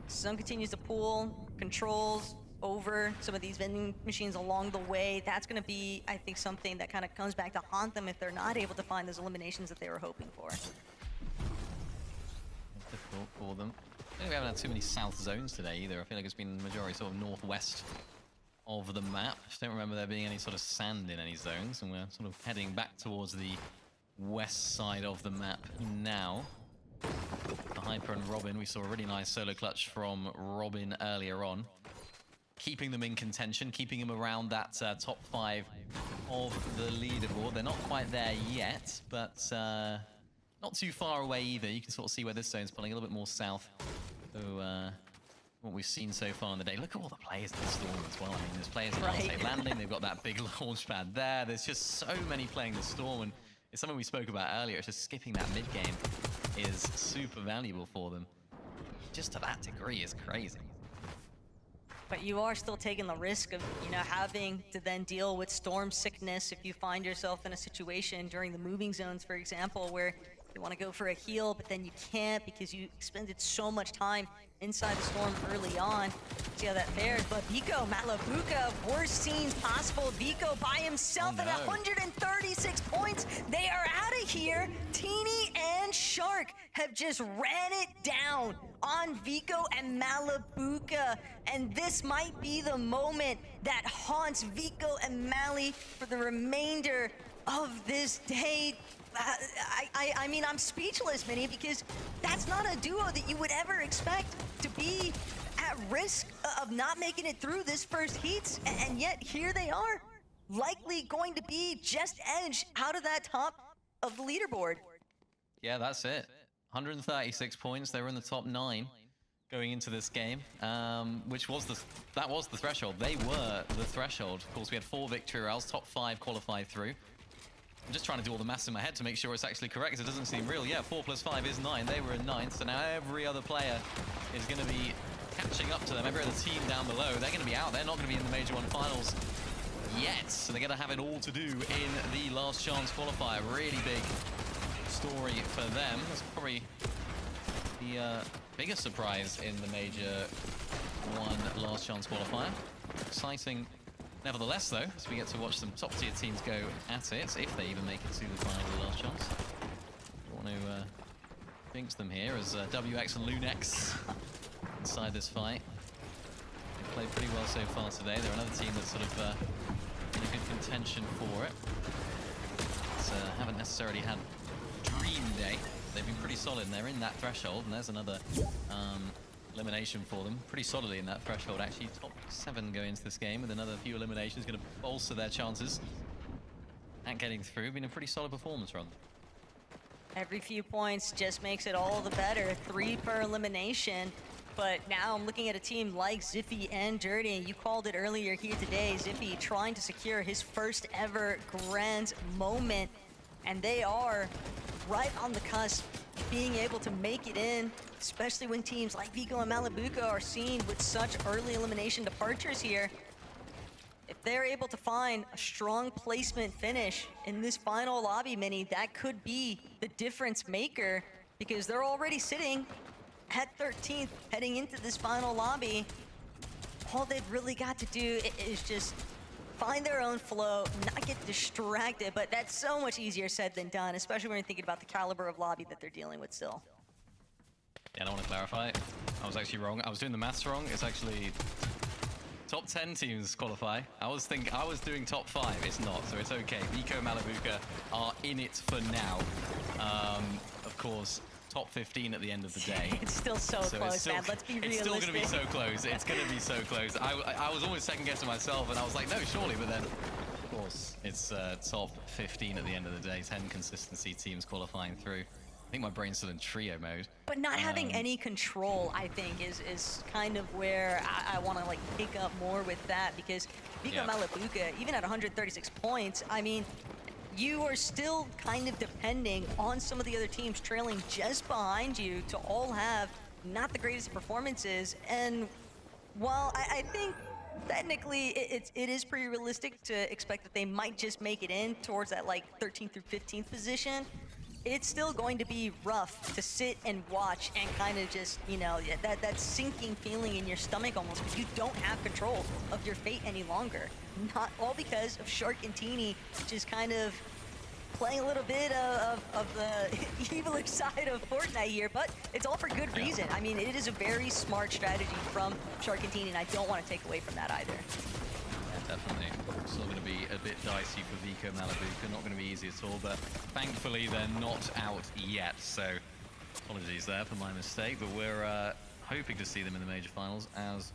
Sun continues to pull controls over some of these vending machines along the way. That's going to be, I think, something that kind of comes back to haunt them if they're not able to find those eliminations that they were hoping for. Difficult for them. I think we haven't had too many south zones today either. I feel like it's been the majority sort of northwest of the map. I just don't remember there being any sort of sand in any zones, and we're sort of heading back towards the west side of the map now. The Hyper and Robin, we saw a really nice solo clutch from Robin earlier on, keeping them in contention, keeping them around that top 5 of the leaderboard. They're not quite there yet, but not too far away either. You can sort of see where this zone's pulling a little bit more south. So what we've seen so far in the day. Look at all the players in the Storm as well. I mean, there's players in Arcade Landing. They've got that big launch pad there. There's just so many playing the Storm, and it's something we spoke about earlier. It's just skipping that mid game is super valuable for them. Just to that degree is crazy. But you are still taking the risk of, you know, having to then deal with storm sickness if you find yourself in a situation during the moving zones, for example, where You want to go for a heal, but then you can't because you expended so much time inside the storm early on. See how that fares. But Vico, Malabuka, worst scenes possible. Vico by himself Oh, at no. 136 points. They are out of here. Teeny and Shark have just ran it down on Vico and Malabuka. And this might be the moment that haunts Vico and Mali for the remainder of this day. I mean, I'm speechless, Minnie, because that's not a duo that you would ever expect to be at risk of not making it through this first heats, and yet here they are, likely going to be just edged out of that top of the leaderboard. Yeah, that's it. 136 points. They were in the top 9 going into this game, which was that was the threshold. They were the threshold. Of course, we had 4 victory rounds, top 5 qualified through. I'm just trying to do all the maths in my head to make sure it's actually correct, because it doesn't seem real. Yeah, 4 plus 5 is 9. They were in 9th, so now every other player is going to be catching up to them. Every other team down below, they're going to be out. They're not going to be in the Major 1 finals yet, so they're going to have it all to do in the last chance qualifier. Really big story for them. That's probably the biggest surprise in the Major 1 last chance qualifier. Exciting nevertheless, though, as we get to watch some top-tier teams go at it, if they even make it to the final last chance. Don't want to jinx them here, as WX and Lunex inside this fight. They've played pretty well so far today. They're another team that's sort of in a good contention for it. But, haven't necessarily had dream day. They've been pretty solid, and they're in that threshold, and there's another elimination for them. Pretty solidly in that threshold, actually. Top 7 going into this game with another few eliminations, going to bolster their chances at getting through. Been a pretty solid performance from them. Every few points just makes it all the better. 3 per elimination. But now I'm looking at a team like Zippy and Dirty. You called it earlier here today. Zippy trying to secure his first ever grand moment. And they are right on the cusp of being able to make it in, especially when teams like Vico and Malabuka are seen with such early elimination departures here. If they're able to find a strong placement finish in this final lobby, Mini, that could be the difference maker, because they're already sitting at 13th heading into this final lobby. All they've really got to do is just find their own flow, not get distracted, but that's so much easier said than done, especially when you're thinking about the caliber of lobby that they're dealing with still. Yeah, I don't want to clarify. I was actually wrong. I was doing the maths wrong. It's actually top 10 teams qualify. I was doing top 5. It's not, so it's okay. Vico and Malabuka are in it for now. Of course, top 15 at the end of the day. It's still so close, man. Let's be realistic. It's still going to be so close. It's going to be so close. I was always second guessing myself, and I was like, no, surely. But then, of course, it's top 15 at the end of the day. 10 consistency teams qualifying through. I think my brain's still in trio mode. But not having any control, I think, is kind of where I want to like pick up more with that, because Vico Malabuka, even at 136 points, I mean, you are still kind of depending on some of the other teams trailing just behind you to all have not the greatest performances. And while I think technically it is pretty realistic to expect that they might just make it in towards that like 13th through 15th position, it's still going to be rough to sit and watch and kind of just, you know, that sinking feeling in your stomach almost, because you don't have control of your fate any longer. Not all because of Shark and Teeny just kind of playing a little bit of the eviler side of Fortnite here, but it's all for good reason. I mean, it is a very smart strategy from Shark and Teeny, and I don't want to take away from that either. Yeah, definitely. Still going to be a bit dicey for Vico Malabuka. Not going to be easy at all, but thankfully they're not out yet. So apologies there for my mistake, but we're hoping to see them in the major finals as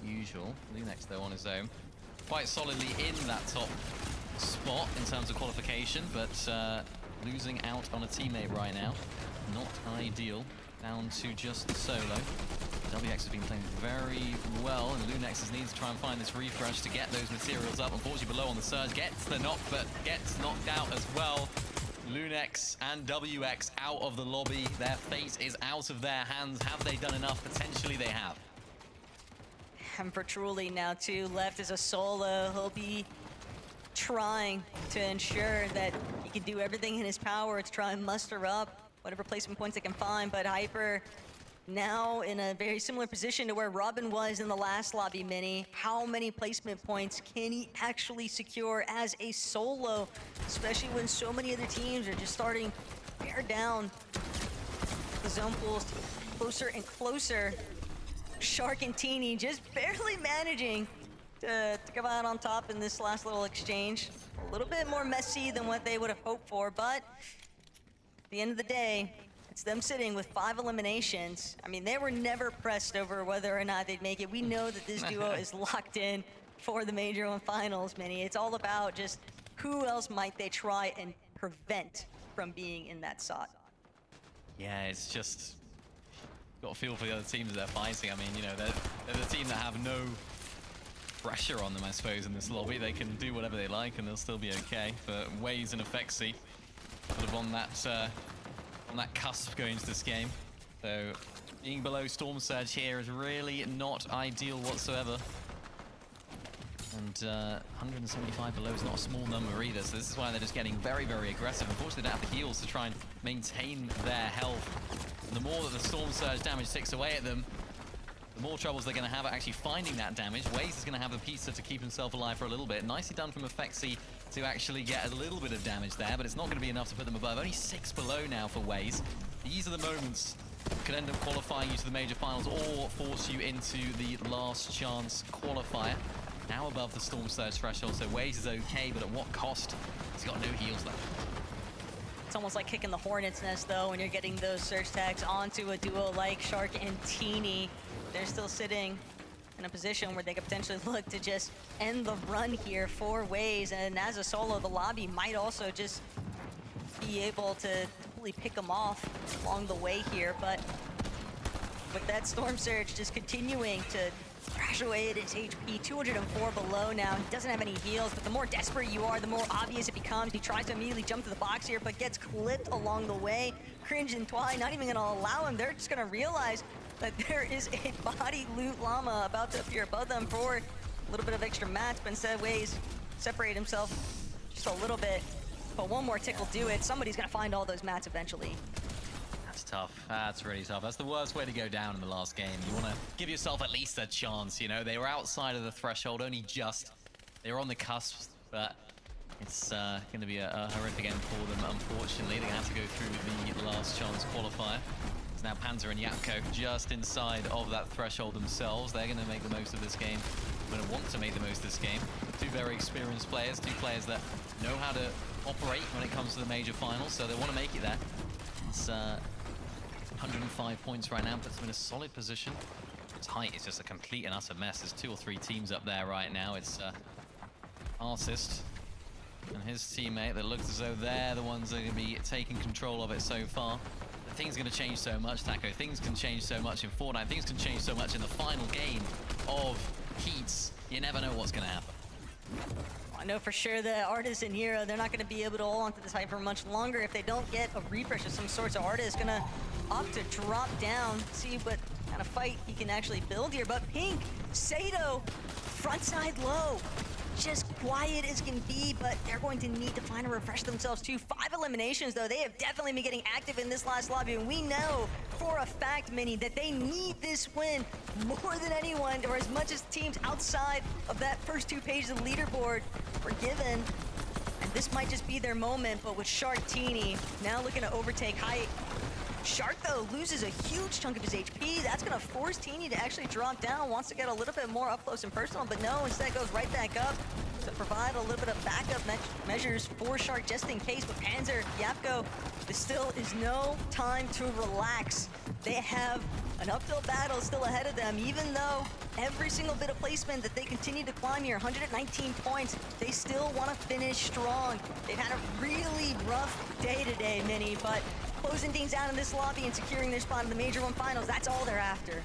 usual. Lunex though on his own, quite solidly in that top spot in terms of qualification, but losing out on a teammate right now. Not ideal. Down to just solo. WX has been playing very well, and Lunex needs to try and find this refresh to get those materials up. Unfortunately, below on the surge, gets the knock, but gets knocked out as well. Lunex and WX out of the lobby. Their fate is out of their hands. Have they done enough? Potentially they have. And for Truly now too, left as a solo. He'll be trying to ensure that he can do everything in his power to try and muster up whatever placement points they can find. But Hyper now in a very similar position to where Robin was in the last lobby, Mini. How many placement points can he actually secure as a solo, especially when so many other teams are just starting to bear down the zone pools closer and closer. Shark and Teeny just barely managing to come out on top in this last little exchange. A little bit more messy than what they would have hoped for, but at the end of the day, it's them sitting with 5 eliminations. I mean, they were never pressed over whether or not they'd make it. We know that this duo is locked in for the Major One Finals, Mini. It's all about just who else might they try and prevent from being in that slot. Yeah, it's just got a feel for the other teams they're fighting. I mean, you know, they're the team that have no pressure on them, I suppose, in this lobby. They can do whatever they like and they'll still be okay. But Waze and Effexy sort of on that cusp going into this game. So being below Storm Surge here is really not ideal whatsoever. And 175 below is not a small number either, so this is why they're just getting very, very aggressive. Unfortunately, they don't have the heals to try and maintain their health. And the more that the Storm Surge damage ticks away at them, the more troubles they're going to have at actually finding that damage. Waze is going to have the pizza to keep himself alive for a little bit. Nicely done from Effexy to actually get a little bit of damage there, but it's not going to be enough to put them above. Only 6 below now for Waze. These are the moments that could end up qualifying you to the major finals or force you into the last chance qualifier. Now above the Storm Surge threshold, so Waze is okay, but at what cost? He's got no heals left. It's almost like kicking the hornet's nest, though, when you're getting those surge tags onto a duo like Shark and Teeny. They're still sitting in a position where they could potentially look to just end the run here for Waze. And as a solo, the lobby might also just be able to really pick them off along the way here. But with that Storm Surge just continuing to thrash away at his HP, 204 below now. He doesn't have any heals, but the more desperate you are, the more obvious it becomes. He tries to immediately jump to the box here, but gets clipped along the way. Cringe and Twi not even gonna allow him. They're just gonna realize that there is a body loot llama about to appear above them for a little bit of extra mats, but instead Waze separate himself just a little bit. But one more tick will do it. Somebody's gonna find all those mats eventually. That's tough. That's really tough. That's the worst way to go down in the last game. You want to give yourself at least a chance, you know? They were outside of the threshold, only just. They were on the cusp, but it's going to be a horrific end for them, unfortunately. They're going to have to go through the last chance qualifier. It's now Panzer and Yapko just inside of that threshold themselves. They're going to make the most of this game. They're going to want to make the most of this game. 2 very experienced players, 2 players that know how to operate when it comes to the major finals, so they want to make it there. It's 105 points right now, puts them in a solid position. Its height is just a complete and utter mess. There's 2 or 3 teams up there right now. It's Artist and his teammate that looks as though they're the ones that are going to be taking control of it so far. But things are going to change so much, Taco. Things can change so much in Fortnite. Things can change so much in the final game of Heats. You never know what's going to happen. I know for sure that Artist and Hero, they're not going to be able to hold on to this Hyper much longer if they don't get a refresh of some sort. So Artist is going to opt to drop down, see what kind of fight he can actually build here. But Pink, Sato, frontside low, just quiet as can be, but they're going to need to find a refresh themselves too. 5 eliminations though, they have definitely been getting active in this last lobby, and we know for a fact, Mini, that they need this win more than anyone, or as much as teams outside of that first 2 pages of the leaderboard were given. And this might just be their moment, but with Shark Teeny now looking to overtake height. Shark, though, loses a huge chunk of his HP. That's going to force Teeny to actually drop down. Wants to get a little bit more up close and personal, but no, instead goes right back up to provide a little bit of backup measures for Shark just in case. But Panzer, Yapko, there still is no time to relax. They have an uphill battle still ahead of them, even though every single bit of placement that they continue to climb here, 119 points, they still want to finish strong. They've had a really rough day today, Mini, but closing things out in this lobby and securing their spot in the Major One Finals, that's all they're after.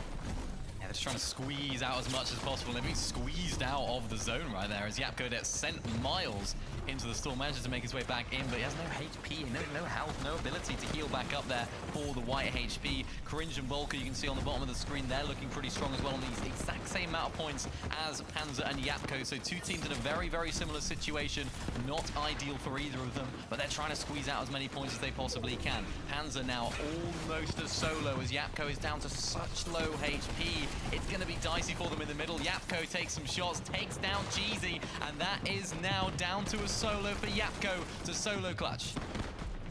Yeah, just trying to squeeze out as much as possible. They're being squeezed out of the zone right there as Yapko gets sent miles into the storm, manages to make his way back in, but he has no HP, no health, no ability to heal back up there for the white HP. Cringe and Volker, you can see on the bottom of the screen, they're looking pretty strong as well on these exact same amount of points as Panzer and Yapko. So two teams in a very, very similar situation. Not ideal for either of them, but they're trying to squeeze out as many points as they possibly can. Panzer now almost as solo as Yapko is down to such low HP. It's going to be dicey for them in the middle. Yapko takes some shots, takes down Cheesy, and that is now down to a solo for Yapko to solo clutch.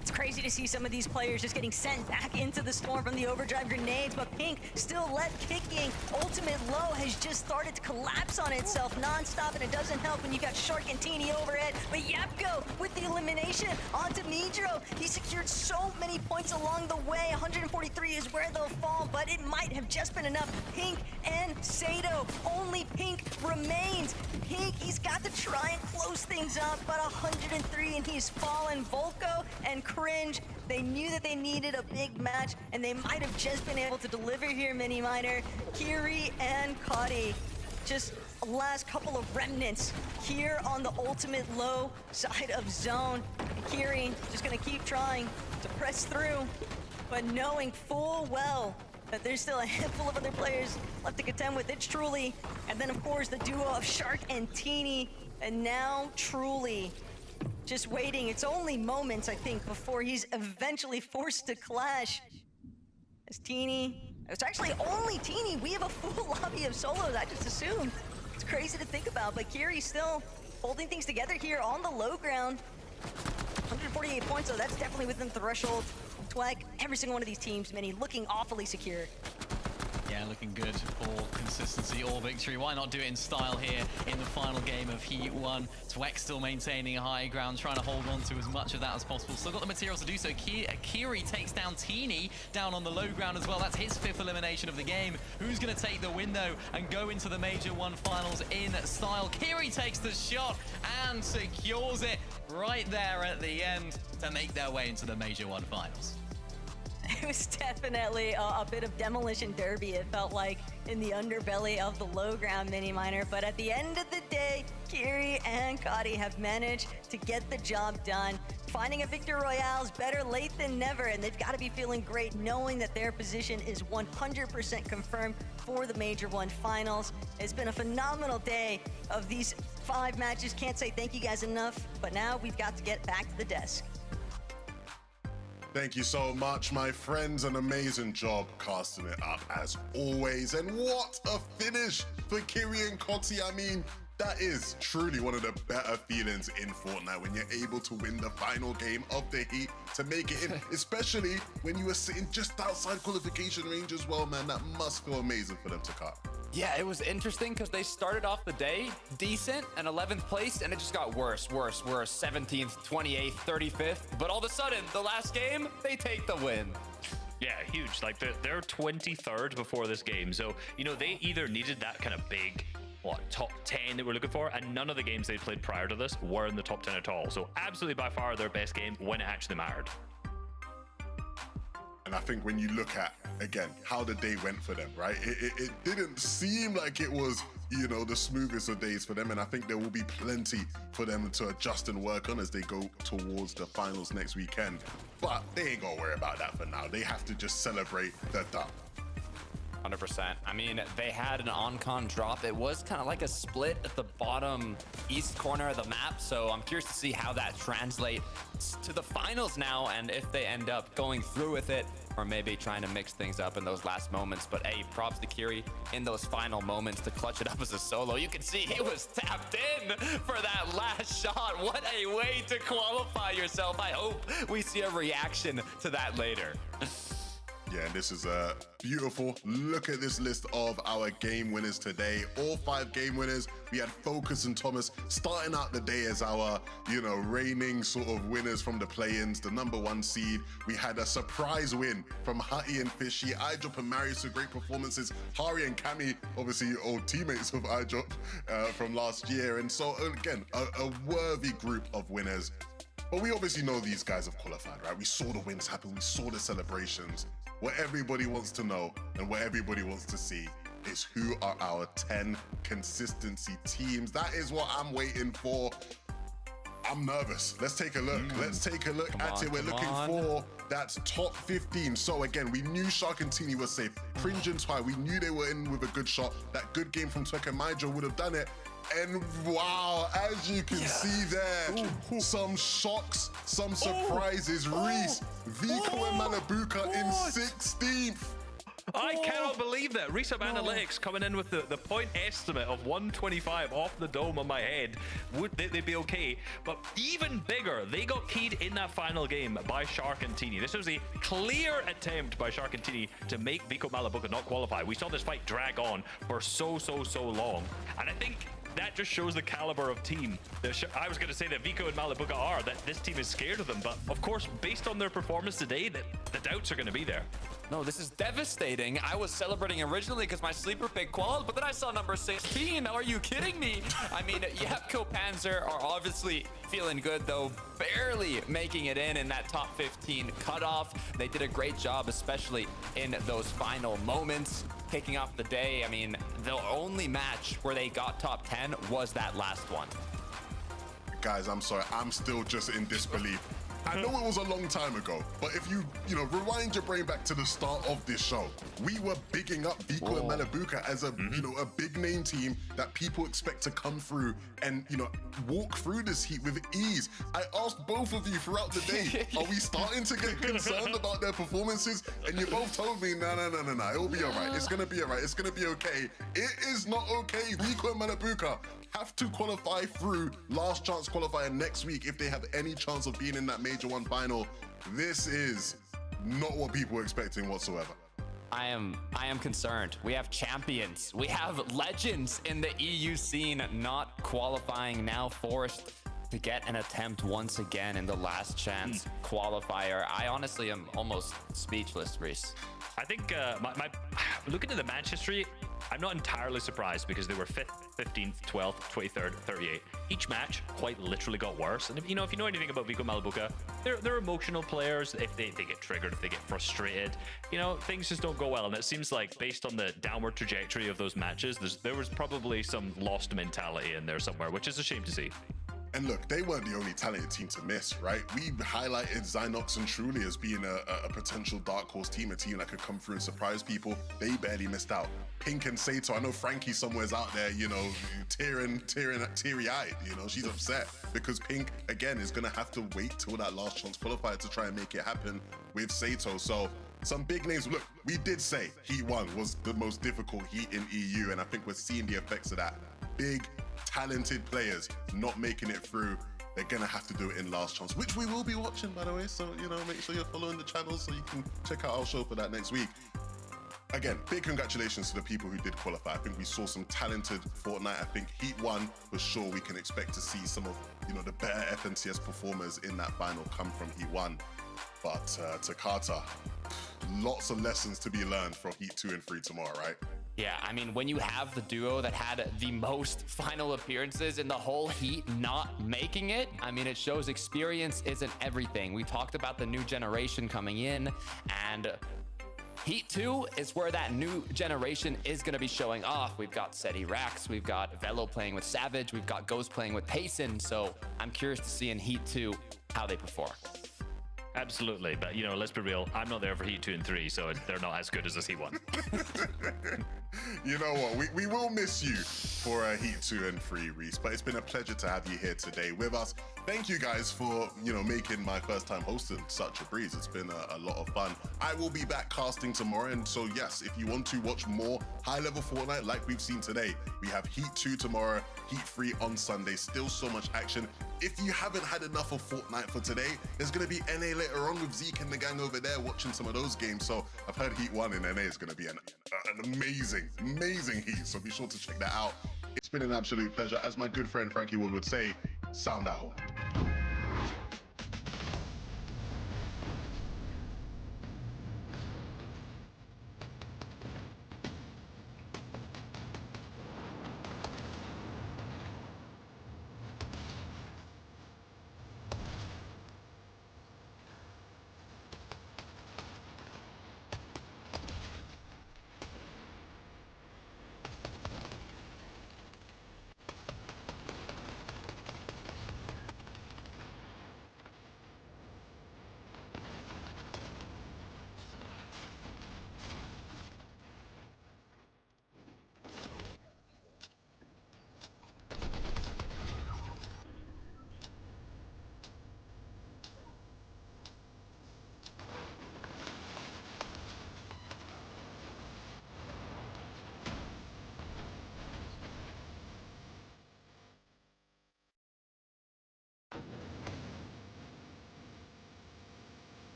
It's crazy to see some of these players just getting sent back into the storm from the overdrive grenades, but Pink still left kicking. Ultimate Low has just started to collapse on itself non-stop, and it doesn't help when you got Shark and Teeny overhead. But Yapko with the elimination onto Midro. He secured so many points along the way. 143 is where they'll fall, but it might have just been enough. Pink and Sato, only Pink remains. Pink, he's got to try and close things up, but 103 and he's fallen. Volko and Cringe, they knew that they needed a big match, and they might have just been able to deliver here, Mini Miner. Kiri and Cuddy, just last couple of remnants here on the ultimate low side of zone. And Kiri just gonna keep trying to press through, but knowing full well that there's still a handful of other players left to contend with. It's Truly, and then of course the duo of Shark and Teeny, and now Truly just waiting. It's only moments, I think, before he's eventually forced to clash. As Teeny, it's actually only Teeny. We have a full lobby of solos, I just assumed. It's crazy to think about, but Kiri's still holding things together here on the low ground. 148 points, so that's definitely within the threshold. Twag, every single one of these teams, Mini, looking awfully secure. Yeah, looking good for consistency or victory. Why not do it in style here in the final game of Heat 1? Twek still maintaining a high ground, trying to hold on to as much of that as possible. Still got the materials to do so. Kiri takes down Teeny down on the low ground as well. That's his 5th elimination of the game. Who's going to take the win, though, and go into the Major 1 finals in style? Kiri takes the shot and secures it right there at the end to make their way into the Major 1 finals. It was definitely a bit of demolition derby, it felt like, in the underbelly of the low ground, Mini Miner. But at the end of the day, Kiri and Cuddy have managed to get the job done. Finding a Victor Royale is better late than never, and they've got to be feeling great knowing that their position is 100% confirmed for the Major 1 finals. It's been a phenomenal day of these 5 matches. Can't say thank you guys enough, but now we've got to get back to the desk. Thank you so much, my friends. An amazing job casting it up as always. And what a finish for Kiri and Kotti. I mean, that is truly one of the better feelings in Fortnite when you're able to win the final game of the Heat to make it in, especially when you were sitting just outside qualification range as well, man. That must feel amazing for them to cut. Yeah, it was interesting because they started off the day decent and 11th place, and it just got worse. 17th, 28th, 35th. But all of a sudden, the last game, they take the win. Yeah, huge. Like, they're 23rd before this game. So, you know, they either needed that kind of big, top 10 that we're looking for, and none of the games they played prior to this were in the top 10 at all. So absolutely by far their best game when it actually mattered. And I think when you look at, again, how the day went for them, right? It didn't seem like it was, you know, the smoothest of days for them. And I think there will be plenty for them to adjust and work on as they go towards the finals next weekend. But they ain't gonna worry about that for now. They have to just celebrate the dub. 100%. I mean, they had an on-con drop. It was kind of like a split at the bottom east corner of the map. So I'm curious to see how that translates to the finals now, and if they end up going through with it, or maybe trying to mix things up in those last moments. But hey, props to Kiri in those final moments to clutch it up as a solo. You can see he was tapped in for that last shot. What a way to qualify yourself. I hope we see a reaction to that later. Yeah, this is a beautiful look at this list of our game winners today. All 5 game winners. We had Focus and Thomas starting out the day as our, you know, reigning sort of winners from the play-ins, the #1 seed. We had a surprise win from Hutty and Fishy. iDrop and Marius with great performances. Hari and Cammy, obviously old teammates of iDrop from last year. And so, again, a worthy group of winners. But we obviously know these guys have qualified, right? We saw the wins happen. We saw the celebrations. What everybody wants to know and what everybody wants to see is who are our 10 consistency teams. That is what I'm waiting for. I'm nervous. Let's take a look. Let's take a look at it. We're looking for that top 15. So again, we knew Shark and Teeny were safe. Cringe and Twy, we knew they were in with a good shot. That good game from Twek and Maijo would have done it. And wow, as you can see there, some shocks, some surprises. Reese, Vico and Malabuka in 16th. I cannot believe that. Resub Analytics coming in with the point estimate of 125 off the dome on my head. Would they'd be okay? But even bigger, they got keyed in that final game by Shark and Teeny. This was a clear attempt by Shark and Teeny to make Vico Malabuka not qualify. We saw this fight drag on for so long. And I think that just shows the caliber of team. I was going to say that Vico and Malabuka are, that this team is scared of them. But of course, based on their performance today, the doubts are going to be there. No, this is devastating. I was celebrating originally because my sleeper pick qualified, but then I saw number 16. Are you kidding me? I mean, Yapko Panzer are obviously feeling good, though barely making it in that top 15 cutoff. They did a great job, especially in those final moments, kicking off the day. I mean, the only match where they got top 10 was that last one. Guys, I'm sorry. I'm still just in disbelief. I know it was a long time ago, but if you rewind your brain back to the start of this show, we were bigging up Vico and Malabuka as a, a big name team that people expect to come through and, walk through this heat with ease. I asked both of you throughout the day, are we starting to get concerned about their performances? And you both told me, no, it'll be all right. It's going to be all right. It's going to be okay. It is not okay. Vico and Malabuka have to qualify through last chance qualifier next week if they have any chance of being in that Major 1 final. This is not what people were expecting whatsoever. I am concerned. We have champions. We have legends in the EU scene not qualifying, now forced to get an attempt once again in the last chance qualifier. I honestly am almost speechless, Reese. I think my looking at the match history, I'm not entirely surprised because they were 5th, 15th, 12th, 23rd, 38th. Each match quite literally got worse. And if you know anything about Vico Malabuka, they're emotional players. If they get triggered, if they get frustrated, things just don't go well. And it seems like based on the downward trajectory of those matches, there was probably some lost mentality in there somewhere, which is a shame to see. And look, they weren't the only talented team to miss, right? We highlighted Zynox and Truly as being a potential dark horse team, a team that could come through and surprise people. They barely missed out. Pink and Sato, I know Frankie somewhere's out there, teary-eyed, she's upset because Pink, again, is gonna have to wait till that last chance qualifier to try and make it happen with Sato. So some big names. Look, we did say Heat 1 was the most difficult heat in EU, and I think we're seeing the effects of that. Big, talented players not making it through. They're gonna have to do it in last chance, which we will be watching, by the way. So, make sure you're following the channel so you can check out our show for that next week. Again, big congratulations to the people who did qualify. I think we saw some talented Fortnite. I think Heat 1, for sure, we can expect to see some of, the better FNCS performers in that final come from Heat 1. But Takata, lots of lessons to be learned from Heat 2 and 3 tomorrow, right? Yeah, I mean, when you have the duo that had the most final appearances in the whole heat not making it, I mean, it shows experience isn't everything. We talked about the new generation coming in, and Heat 2 is where that new generation is going to be showing off. We've got Seti Rax, we've got Velo playing with Savage, we've got Ghost playing with Payson, so I'm curious to see in Heat 2 how they perform. Absolutely, but let's be real. I'm not there for Heat 2 and 3, so they're not as good as Heat 1. You know what? We will miss you for Heat 2 and 3, Reese, but it's been a pleasure to have you here today with us. Thank you guys for, making my first time hosting such a breeze. It's been a lot of fun. I will be back casting tomorrow, and so yes, if you want to watch more high-level Fortnite like we've seen today, we have Heat 2 tomorrow, Heat 3 on Sunday. Still so much action. If you haven't had enough of Fortnite for today, there's going to be NA later on with Zeke and the gang over there watching some of those games. So I've heard Heat 1 in NA is going to be an amazing heat. So be sure to check that out. It's been an absolute pleasure. As my good friend Frankie Wood would say, sound out.